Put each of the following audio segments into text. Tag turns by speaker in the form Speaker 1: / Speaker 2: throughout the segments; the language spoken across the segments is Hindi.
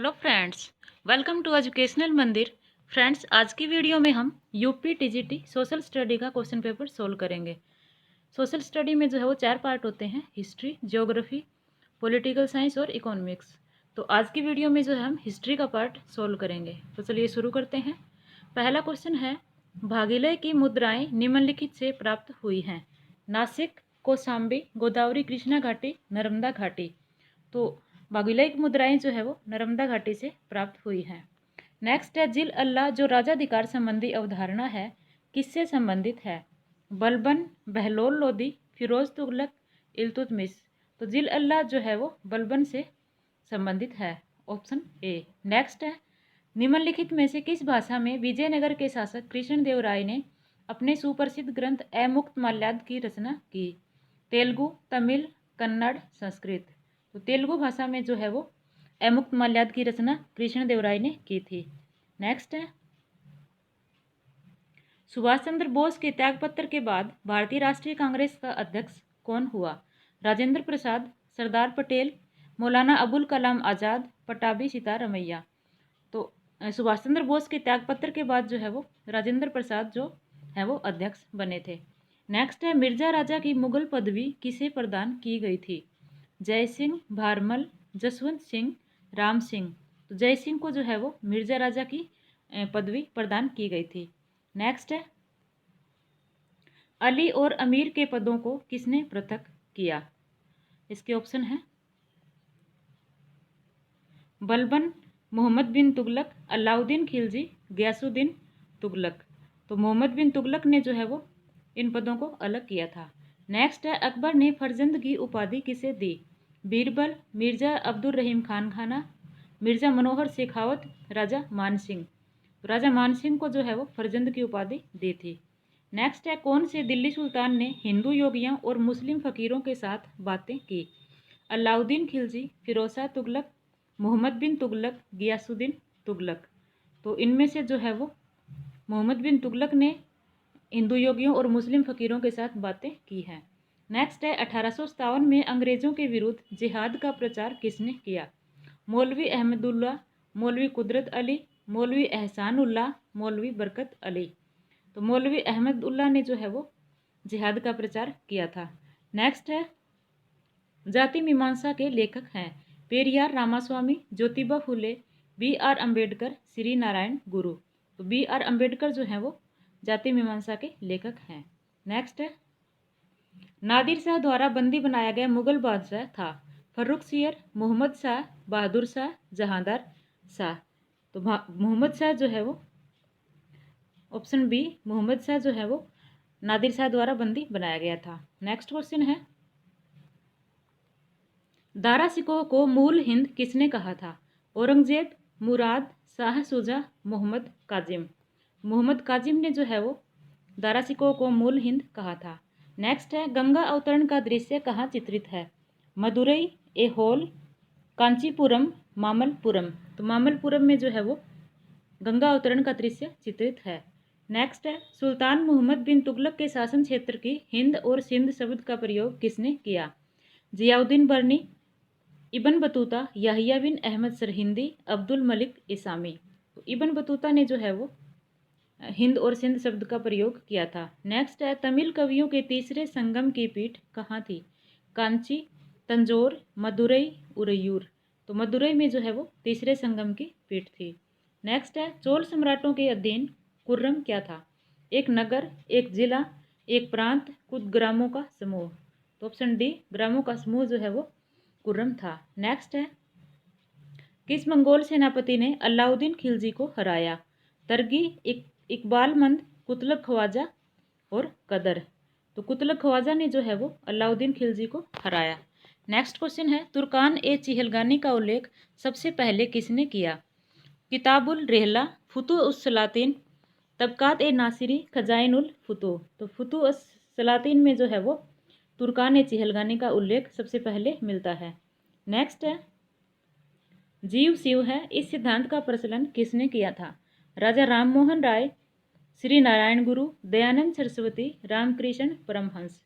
Speaker 1: Hello friends, welcome to educational Mandir. Friends, आज की वीडियो में हम यूपी टीजीटी सोशल स्टडी का क्वेश्चन पेपर सोल्व करेंगे। सोशल स्टडी में जो है वो 4 पार्ट होते हैं: हिस्ट्री, ज्योग्राफी, पॉलिटिकल साइंस और इकोनॉमिक्स। तो आज की वीडियो में जो है हम हिस्ट्री का पार्ट सोल्व करेंगे। तो चलिए शुरू करते हैं। पहला क्वेश्चन है, भागीरथी की मुद्राएं निम्नलिखित से प्राप्त हुई हैं: नासिक, कौशाम्बी, गोदावरी, कृष्णा घाटी, नर्मदा घाटी। तो भागीरथी की मुद्राएं जो है वो नर्मदा घाटी से प्राप्त हुई हैं। नेक्स्ट है, जिल अल्लाह जो राजाधिकार संबंधी अवधारणा है किससे संबंधित है? बलबन, बहलोल लोदी, फिरोज तुगलक, इल्तुतमिश। तो जिल अल्लाह जो है वो बलबन से संबंधित है, ऑप्शन ए। नेक्स्ट है, निम्नलिखित में से किस भाषा में विजयनगर के शासक कृष्णदेवराय ने अपने सुप्रसिद्ध ग्रंथ अमुक्त माल्याद की रचना की? तेलुगु, तमिल, कन्नड़, संस्कृत। तो तेलुगु भाषा में जो है वो अमुक्त माल्याद की रचना कृष्णदेवराय ने की थी। नेक्स्ट है, सुभाष चंद्र बोस के त्यागपत्र के बाद भारतीय राष्ट्रीय कांग्रेस का अध्यक्ष कौन हुआ? राजेंद्र प्रसाद, सरदार पटेल, मौलाना अबुल कलाम आज़ाद, पटाभी सीतारमैया। तो सुभाष चंद्र बोस के त्यागपत्र के बाद जो है वो राजेंद्र प्रसाद जो है वो अध्यक्ष बने थे। नेक्स्ट है, मिर्जा राजा की मुगल पदवी किसे प्रदान की गई थी? जय सिंह, भारमल, जसवंत सिंह, राम सिंह। तो जय सिंह को जो है वो मिर्जा राजा की पदवी प्रदान की गई थी। नेक्स्ट है, अली और अमीर के पदों को किसने पृथक किया? इसके ऑप्शन है बलबन, मोहम्मद बिन तुगलक, अलाउद्दीन खिलजी, गयासुद्दीन तुगलक। तो मोहम्मद बिन तुगलक ने जो है वो इन पदों को अलग किया था। नेक्स्ट है, अकबर ने फरजंद की उपाधि किसे दी? बीरबल, मिर्जा अब्दुल रहीम खान खाना, मिर्जा मनोहर शेखावत, राजा मानसिंह। तो राजा मानसिंह को जो है वो फरजंद की उपाधि दी थी। नेक्स्ट है, कौन से दिल्ली सुल्तान ने हिंदू योगियों और मुस्लिम फकीरों के साथ बातें की? अलाउद्दीन खिलजी, फिरोज शाह तुगलक, मोहम्मद बिन तुगलक, गियासुद्दीन तुगलक। तो इनमें से जो है वो मोहम्मद बिन तुगलक ने हिंदू योगियों और मुस्लिम फकीरों के साथ बातें की हैं। नेक्स्ट है, 1857 में अंग्रेजों के विरुद्ध जिहाद का प्रचार किसने किया? मौलवी अहमदुल्ला, मौलवी कुदरत अली, मौलवी एहसानुल्लाह, मौलवी बरकत अली। तो मौलवी अहमदुल्ला ने जो है वो जिहाद का प्रचार किया था। नेक्स्ट है, जाति मीमांसा के लेखक हैं? पेरियार रामास्वामी, ज्योतिबा फुले, बी आर अम्बेडकर, श्री नारायण गुरु। तो बी आर अम्बेडकर जो है वो जाति मीमांसा के लेखक हैं। नेक्स्ट है, नादिर शाह द्वारा बंदी बनाया गया मुगल बादशाह था? फर्रुख सियर, मोहम्मद शाह, बहादुर शाह, जहांदार शाह। तो मोहम्मद शाह जो है वो ऑप्शन बी, मोहम्मद शाह जो है वो नादिर शाह द्वारा बंदी बनाया गया था। नेक्स्ट क्वेश्चन है, दारा सिकोह को मूल हिंद किसने कहा था? औरंगजेब, मुराद, शाह शुजा, मोहम्मद काजिम। मोहम्मद काजिम ने जो है वो दारा सिकोह को मूल हिंद कहा था। नेक्स्ट है, गंगा अवतरण का दृश्य कहाँ चित्रित है? मदुरई, एहोल, कांचीपुरम, मामल्लपुरम। तो मामल्लपुरम में जो है वो गंगा अवतरण का दृश्य चित्रित है। नेक्स्ट है, सुल्तान मोहम्मद बिन तुगलक के शासन क्षेत्र की हिंद और सिंध शब्द का प्रयोग किसने किया? जियाउद्दीन बर्नी, इबन बतूता, याहिया बिन अहमद सरहिंदी, अब्दुल मलिक इसामी। तो इबन बतूता ने जो है वो हिंद और सिंध शब्द का प्रयोग किया था। नेक्स्ट है, तमिल कवियों के तीसरे संगम की पीठ कहाँ थी? कांची, तंजौर, मदुरई, उरैयूर। तो मदुरई में जो है वो तीसरे संगम की पीठ थी। नेक्स्ट है, चोल सम्राटों के अधीन कुर्रम क्या था? एक नगर, एक जिला, एक प्रांत, कुछ ग्रामों का समूह। तो ऑप्शन डी, ग्रामों का समूह जो है वो कुर्रम था। नेक्स्ट है, किस मंगोल सेनापति ने अलाउद्दीन खिलजी को हराया? तरगी, इकबालमंद, कुतलक ख्वाजा और कदर। तो कुतलक ख्वाजा ने जो है वो अलाउद्दीन खिलजी को हराया। नेक्स्ट क्वेश्चन है, तुर्कान ए चिहलगानी का उल्लेख सबसे पहले किसने किया? किताबुल रेहला, फुतु उस सलातीन, तबकात ए नासिरी, खजाइनुल फुतू। तो फुतु उस सलातीन में जो है वो तुर्कान ए चिहलगानी का उल्लेख सबसे पहले मिलता है। नेक्स्ट है, जीव शिव है इस सिद्धांत का प्रचलन किसने किया था? राजा राममोहन राय, श्री नारायण गुरु, दयानंद सरस्वती, रामकृष्ण परमहंस।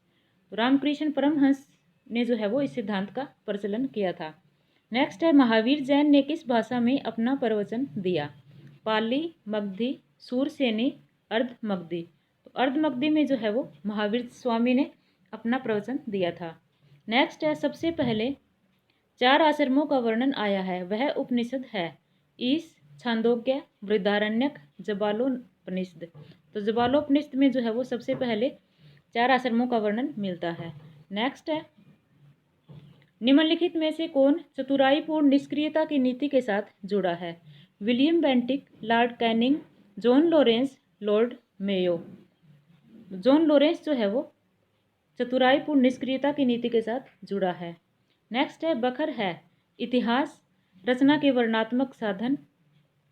Speaker 1: रामकृष्ण परमहंस ने जो है वो इस सिद्धांत का प्रचलन किया था। नेक्स्ट है महावीर जैन ने किस भाषा में अपना प्रवचन दिया? पाली, मगधी, सूरसेनी, अर्ध मगधी। तो अर्ध मगधी में जो है वो महावीर स्वामी ने अपना प्रवचन दिया था। नेक्स्ट है सबसे पहले 4 आश्रमों का वर्णन आया है, वह उपनिषद है? ईश, छांदोग्य, बृहदारण्यक, जबालोपनिषद। तो जबालोपनिषद में जो है वो सबसे पहले 4 आश्रमों का वर्णन मिलता है। नेक्स्ट है निम्नलिखित में से कौन चतुराईपूर्ण निष्क्रियता की नीति के साथ जुड़ा है? William Bentinck, Lord Canning, John Lawrence, Lord Mayo. John Lawrence जो है वो चतुराईपूर्ण निष्क्रियता की नीति के साथ जुड़ा है। नेक्स्ट है बखर है इतिहास रचना के वर्णनात्मक साधन,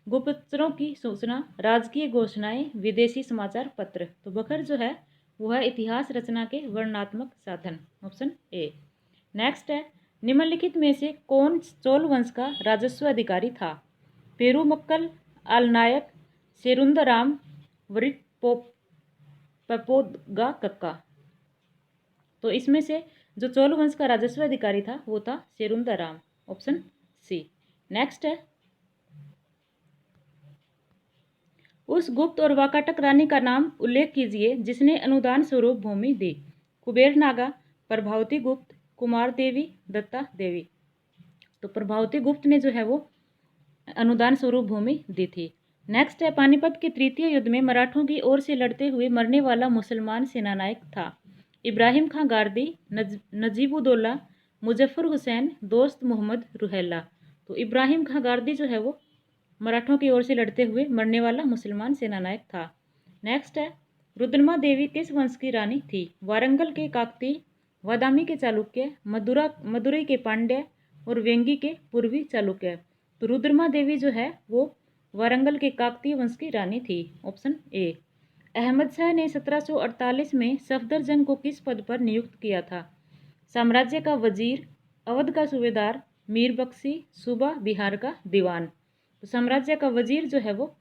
Speaker 1: गुप्तचरों की सूचना, राजकीय घोषणाएं, विदेशी समाचार पत्र। तो बखर जो है वो है इतिहास रचना के वर्णनात्मक साधन, ऑप्शन ए। नेक्स्ट है निम्नलिखित में से कौन चोल वंश का राजस्व अधिकारी था? पेरुमक्कल, आलनायक, सेरुंदराम, पपोदगा कक्का। तो इसमें से जो चोल वंश का राजस्व अधिकारी था वो था सेरुंदराम, ऑप्शन सी। नेक्स्ट है उस गुप्त और वाकाटक रानी का नाम उल्लेख कीजिए जिसने अनुदान स्वरूप भूमि दी। कुबेर नागा, प्रभावती गुप्त, कुमार देवी, दत्ता देवी। तो प्रभावती गुप्त ने जो है वो अनुदान स्वरूप भूमि दी थी। नेक्स्ट है पानीपत के तृतीय युद्ध में मराठों की ओर से लड़ते हुए मरने वाला मुसलमान सेनानायक था? इब्राहिम खां गारदी, नजीबुद्दौला, मुजफ्फर हुसैन, दोस्त मोहम्मद रुहेला। तो इब्राहिम खां गारदी जो है वो मराठों की ओर से लड़ते हुए मरने वाला मुसलमान सेनानायक था। नेक्स्ट है रुद्रमा देवी किस वंश की रानी थी? वारंगल के काकतीय, वादामी के चालुक्य, मदुरई के पांड्य और वेंगी के पूर्वी चालुक्य। तो रुद्रमा देवी जो है वो वारंगल के काकतीय वंश की रानी थी, ऑप्शन ए। अहमद शाह ने 1748 में सफदरजंग को किस पद पर नियुक्त किया था? साम्राज्य का वजीर, अवध का सूबेदार, मीर बख्शी, सूबा बिहार का दीवान। तो साम्राज्य का वजीर जो है वो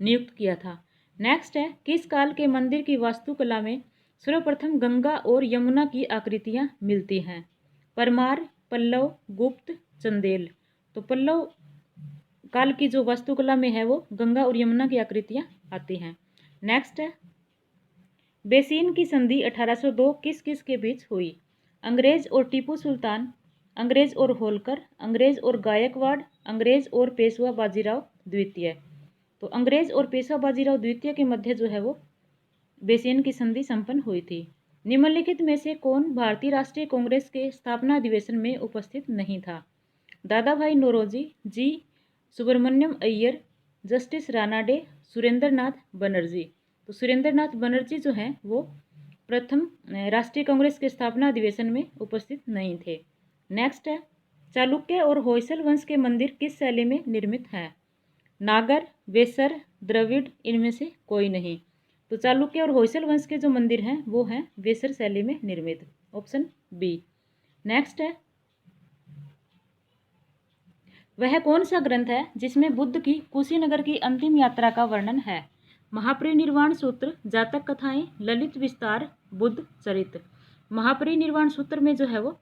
Speaker 1: नियुक्त किया था। नेक्स्ट है किस काल के मंदिर की वास्तुकला में सर्वप्रथम गंगा और यमुना की आकृतियां मिलती हैं? परमार, पल्लव, गुप्त, चंदेल। तो पल्लव काल की जो वास्तुकला में है वो गंगा और यमुना की आकृतियां आती हैं। नेक्स्ट है बेसीन की संधि 1802 किस किस के बीच हुई? अंग्रेज और टीपू सुल्तान, अंग्रेज और होलकर, अंग्रेज और गायकवाड़, अंग्रेज और पेशवा बाजीराव द्वितीय। तो अंग्रेज और पेशवा बाजीराव द्वितीय के मध्य जो है वो बेसीन की संधि संपन्न हुई थी। निम्नलिखित में से कौन भारतीय राष्ट्रीय कांग्रेस के स्थापना अधिवेशन में उपस्थित नहीं था? दादा भाई नौरोजी, जी सुब्रमण्यम अय्यर, जस्टिस रानाडे, सुरेंद्र नाथ बनर्जी। तो सुरेंद्र नाथ बनर्जी जो हैं वो प्रथम राष्ट्रीय कांग्रेस के स्थापना अधिवेशन में उपस्थित नहीं थे। नेक्स्ट है चालुक्य और होयसल वंश के मंदिर किस शैली में निर्मित हैं? नागर, वेसर, द्रविड़, इनमें से कोई नहीं। तो चालुक्य और होयसल वंश के जो मंदिर हैं वो हैं वेसर शैली में निर्मित, ऑप्शन बी। नेक्स्ट है वह कौन सा ग्रंथ है जिसमें बुद्ध की कुशीनगर की अंतिम यात्रा का वर्णन है? महापरिनिर्वाण सूत्र, जातक कथाएं, ललित विस्तार, बुद्ध चरित्र। महापरिनिर्वाण सूत्र में जो है वो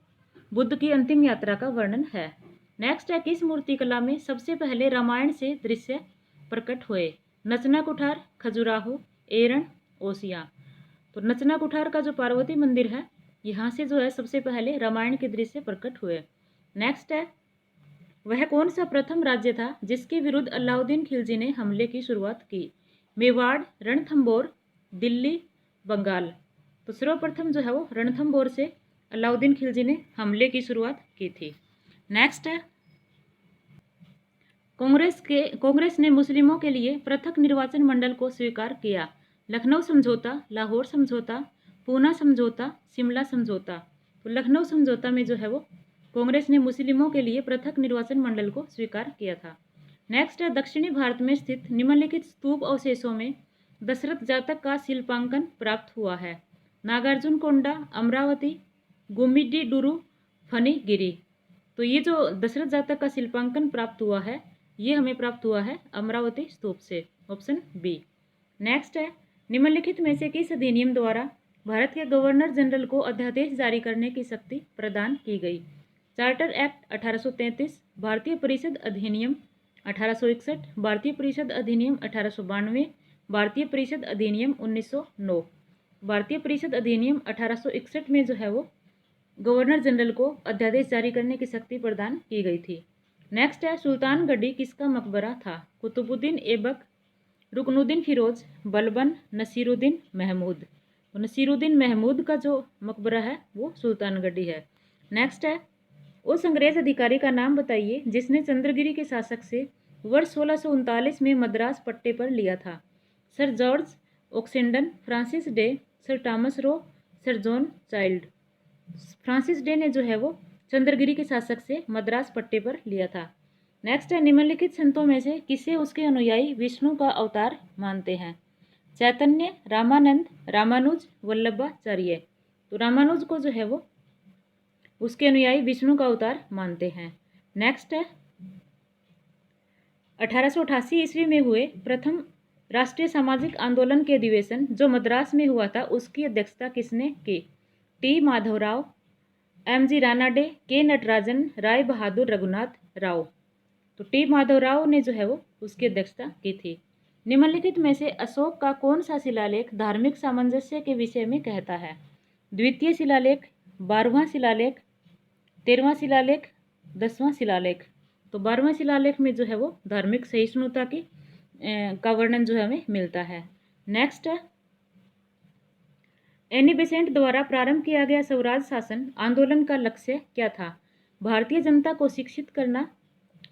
Speaker 1: बुद्ध की अंतिम यात्रा का वर्णन है। नेक्स्ट है किस मूर्तिकला में सबसे पहले रामायण से दृश्य प्रकट हुए? नचना कुठार, खजुराहो, एरण, ओसिया। तो नचना कुठार का जो पार्वती मंदिर है यहाँ से जो है सबसे पहले रामायण के दृश्य प्रकट हुए। नेक्स्ट है वह कौन सा प्रथम राज्य था जिसके विरुद्ध अलाउद्दीन खिलजी ने हमले की शुरुआत की? मेवाड़, रणथंबोर, दिल्ली, बंगाल। तो सर्वप्रथम जो है वो रणथंबोर से अलाउद्दीन खिलजी ने हमले की शुरुआत की थी। नेक्स्ट है कांग्रेस ने मुस्लिमों के लिए पृथक निर्वाचन मंडल को स्वीकार किया। लखनऊ समझौता, लाहौर समझौता, पूना समझौता, शिमला समझौता। तो लखनऊ समझौता में जो है वो कांग्रेस ने मुस्लिमों के लिए पृथक निर्वाचन मंडल को स्वीकार किया था। नेक्स्ट है दक्षिणी भारत में स्थित निम्नलिखित स्तूप अवशेषों में दशरथ जातक का शिल्पांकन प्राप्त हुआ है? नागार्जुन कोंडा, अमरावती, गुम्मीडीडुरु, फणिगिरी। तो ये जो दशरथ जातक का शिल्पांकन प्राप्त हुआ है ये हमें प्राप्त हुआ है अमरावती स्तूप से, ऑप्शन बी। नेक्स्ट है निम्नलिखित में से किस अधिनियम द्वारा भारत के गवर्नर जनरल को अध्यादेश जारी करने की शक्ति प्रदान की गई? चार्टर एक्ट 1833, भारतीय परिषद अधिनियम 1861, भारतीय परिषद अधिनियम 1892, भारतीय परिषद अधिनियम 1909। भारतीय परिषद अधिनियम 1861 में जो है वो गवर्नर जनरल को अध्यादेश जारी करने की शक्ति प्रदान की गई थी। नेक्स्ट है, सुल्तानगढ़ी किसका मकबरा था? कुतुबुद्दीन ऐबक, रुकनुद्दीन फिरोज, बलबन, नसीरुद्दीन महमूद। तो नसीरुद्दीन महमूद का जो मकबरा है वो सुल्तानगढ़ी है। नेक्स्ट है, उस अंग्रेज अधिकारी का नाम बताइए जिसने चंद्रगिरी के शासक से वर्ष 1639 में मद्रास पट्टे पर लिया था। Sir George Oxenden, Francis Day, sir Thomas Roe, sir John Child. Francis Day ने जो है वो चंद्रगिरी के शासक से मद्रास पट्टे पर लिया था। नेक्स्ट है, निम्नलिखित संतों में से किसे उसके अनुयायी विष्णु का अवतार मानते हैं? चैतन्य, रामानंद, रामानुज, वल्लभाचार्य। तो रामानुज को जो है वो उसके अनुयायी विष्णु का अवतार मानते हैं। नेक्स्ट है, 1888 ईस्वी में हुए प्रथम राष्ट्रीय सामाजिक आंदोलन के अधिवेशन जो मद्रास में हुआ था उसकी अध्यक्षता किसने की? T Madhavrao, MG. रानाडे, के नटराजन, राय बहादुर रघुनाथ राव। तो टी माधवराव ने जो है वो उसकी अध्यक्षता की थी। निम्नलिखित में से अशोक का कौन सा शिलालेख धार्मिक सामंजस्य के विषय में कहता है? द्वितीय शिलालेख, 12वां शिलालेख, 13वां शिलालेख, 10वां शिलालेख। तो 12वां शिलालेख में जो है वो धार्मिक सहिष्णुता की का वर्णन जो है हमें मिलता है। नेक्स्ट है, एनी बेसेंट द्वारा प्रारंभ किया गया स्वराज शासन आंदोलन का लक्ष्य क्या था? भारतीय जनता को शिक्षित करना,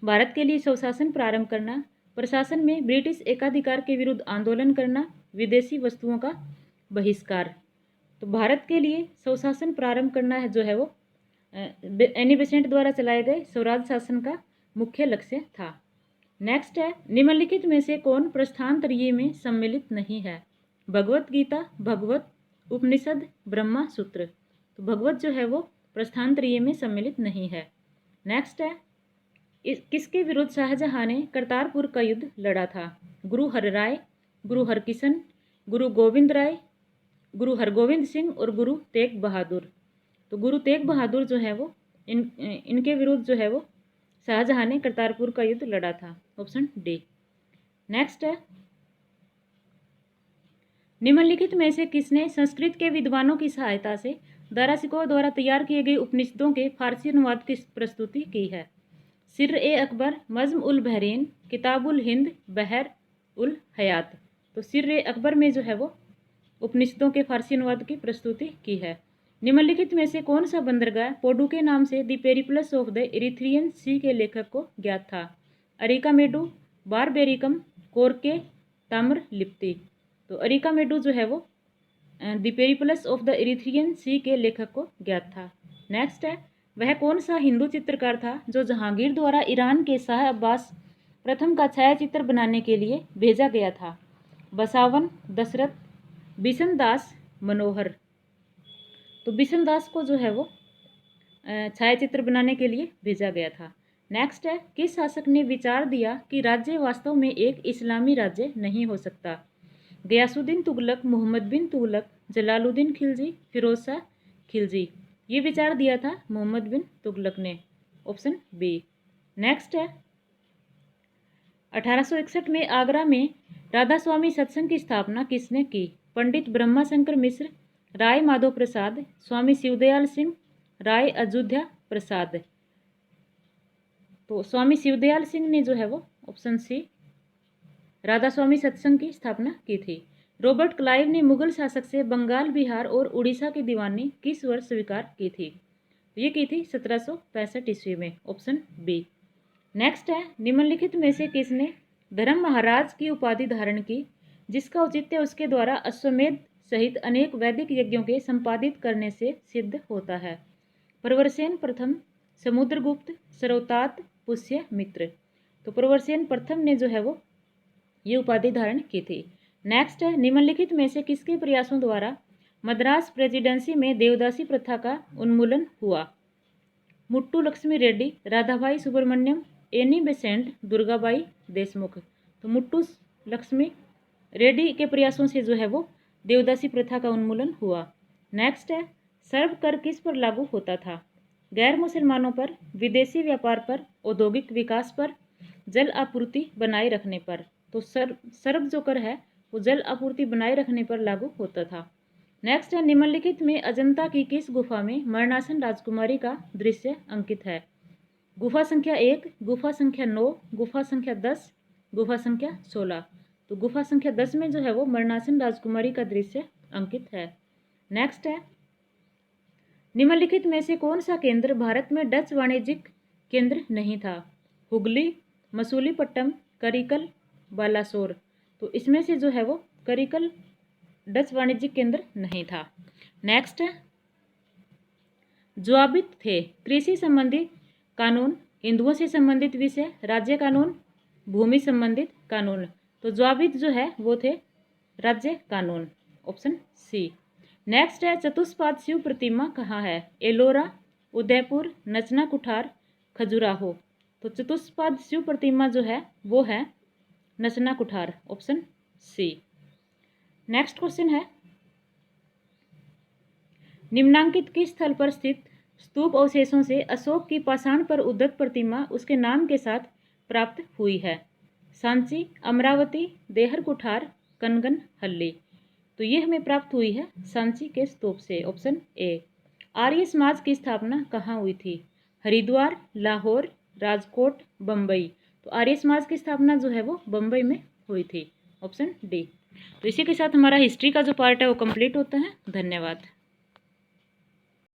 Speaker 1: भारत के लिए स्वशासन प्रारंभ करना, प्रशासन में ब्रिटिश एकाधिकार के विरुद्ध आंदोलन करना, विदेशी वस्तुओं का बहिष्कार। तो भारत के लिए स्वशासन प्रारंभ करना है जो है वो एनी बेसेंट द्वारा चलाए गए स्वराज शासन का मुख्य लक्ष्य था। नेक्स्ट है, निम्नलिखित में से कौन प्रस्थानत्रयी में सम्मिलित नहीं है? भगवत गीता, भगवत उपनिषद, ब्रह्मा सूत्र। तो भगवत जो है वो प्रस्थानत्रयी में सम्मिलित नहीं है। नेक्स्ट है, किसके विरुद्ध शाहजहां ने करतारपुर का युद्ध लड़ा था? गुरु हरराय, गुरु हरकिशन, गुरु गोविंद राय, गुरु हरगोविंद सिंह और गुरु तेग बहादुर। तो गुरु तेग बहादुर जो है वो इनके विरुद्ध जो है वो शाहजहां ने करतारपुर का युद्ध लड़ा था। Option D. नेक्स्ट है, निम्नलिखित में से किसने संस्कृत के विद्वानों की सहायता से दारा शिकोह द्वारा तैयार किए गए उपनिषदों के फारसी अनुवाद की प्रस्तुति की है? सिर ए अकबर, मज़्म उल बहरीन, किताब उल हिंद, बहर उल हयात। तो सिर ए अकबर में जो है वो उपनिषदों के फारसी अनुवाद की प्रस्तुति की है। निम्नलिखित में से कौन सा बंदरगाह पोडू के नाम से the Periplus of the Erythraean Sea के लेखक को ज्ञात था? अरिकामेडू, बारबेरिकम, कोरके, ताम्र लिप्ति। तो अरिकामेडू जो है वो the Periplus of the Erythraean Sea के लेखक को ज्ञात था। नेक्स्ट है, वह कौन सा हिंदू चित्रकार था जो जहांगीर द्वारा ईरान के शाह अब्बास प्रथम का छायाचित्र बनाने के लिए भेजा गया था? बसावन, दशरथ, बिशन दास, मनोहर। तो बिशन दास को जो है वो छायाचित्र बनाने के लिए भेजा गया था। नेक्स्ट है, किस शासक ने विचार दिया कि राज्य वास्तव में एक इस्लामी राज्य नहीं हो सकता? गयासुद्दीन तुगलक, मोहम्मद बिन तुगलक, जलालुद्दीन खिलजी, फिरोज शाह खिलजी। ये विचार दिया था मोहम्मद बिन तुगलक ने। Option B. नेक्स्ट है, 1861 में आगरा में राधा स्वामी सत्संग की स्थापना किसने की? पंडित ब्रह्माशंकर मिश्र, राय माधव प्रसाद, स्वामी शिवदयाल सिंह, राय अयोध्या प्रसाद। तो स्वामी शिवदयाल सिंह ने जो है वो ऑप्शन सी राधा स्वामी सत्संग की स्थापना की थी। रॉबर्ट क्लाइव ने मुगल शासक से बंगाल, बिहार और उड़ीसा की दीवानी किस वर्ष स्वीकार की थी? ये की थी 1765 ईस्वी में। Option B. नेक्स्ट है, निम्नलिखित में से किसने धर्म महाराज की उपाधि धारण की जिसका औचित्य उसके द्वारा अश्वमेध सहित अनेक वैदिक यज्ञों के संपादित करने से सिद्ध होता है? प्रवरसेन प्रथम, समुद्रगुप्त, सर्वतात, पुष्यमित्र। तो प्रवरसेन प्रथम ने जो है वो ये उपाधि धारण की थी। नेक्स्ट है, निम्नलिखित में से किसके प्रयासों द्वारा मद्रास प्रेसिडेंसी में देवदासी प्रथा का उन्मूलन हुआ? मुट्टू लक्ष्मी रेड्डी, राधाबाई सुब्रमण्यम, एनी बेसेंट, दुर्गाबाई देशमुख। तो मुट्टू लक्ष्मी रेड्डी के प्रयासों से जो है वो देवदासी प्रथा का उन्मूलन हुआ। नेक्स्ट है, सर्व कर किस पर लागू होता था? गैर मुसलमानों पर, विदेशी व्यापार पर, औद्योगिक विकास पर, जल आपूर्ति बनाए रखने पर। तो सर्व जो कर है वो जल आपूर्ति बनाए रखने पर लागू होता था। नेक्स्ट है, निम्नलिखित में अजंता की किस गुफा में मरणासन राजकुमारी का दृश्य अंकित है? गुफा संख्या 1, गुफा संख्या 9, गुफा संख्या 10, गुफा संख्या 16। तो गुफा संख्या 10 में जो है वो मरणासन राजकुमारी का दृश्य अंकित है। नेक्स्ट है, निम्नलिखित में से कौन सा केंद्र भारत में डच वाणिज्यिक केंद्र नहीं था? हुगली, मसूलीपट्टनम, करिकल, बालासोर। तो इसमें से जो है वो करिकल डच वाणिज्यिक केंद्र नहीं था। नेक्स्ट है, जवाबित थे कृषि संबंधी कानून, हिंदुओं से संबंधित विषय, राज्य कानून, भूमि संबंधित कानून। तो जवाबित जो है वो थे राज्य कानून, ऑप्शन सी। नेक्स्ट है, चतुष्पाद शिव प्रतिमा कहाँ है? एलोरा, उदयपुर, नचना कुठार, खजुराहो। तो चतुष्पाद शिव प्रतिमा जो है वो है नचना कुठार, ऑप्शन सी। नेक्स्ट क्वेश्चन है, निम्नांकित किस स्थल पर स्थित स्तूप अवशेषों से अशोक की पाषाण पर उद्गत प्रतिमा उसके नाम के साथ प्राप्त हुई है? सांची, अमरावती, देहर कुठार, कनगन हल्ली। तो ये हमें प्राप्त हुई है सांची के स्तूप से, ऑप्शन ए। आर्य समाज की स्थापना कहाँ हुई थी? हरिद्वार, लाहौर, राजकोट, बम्बई। तो आर्य समाज की स्थापना जो है वो बम्बई में हुई थी, ऑप्शन डी। तो इसी के साथ हमारा हिस्ट्री का जो पार्ट है वो कंप्लीट होता है। धन्यवाद।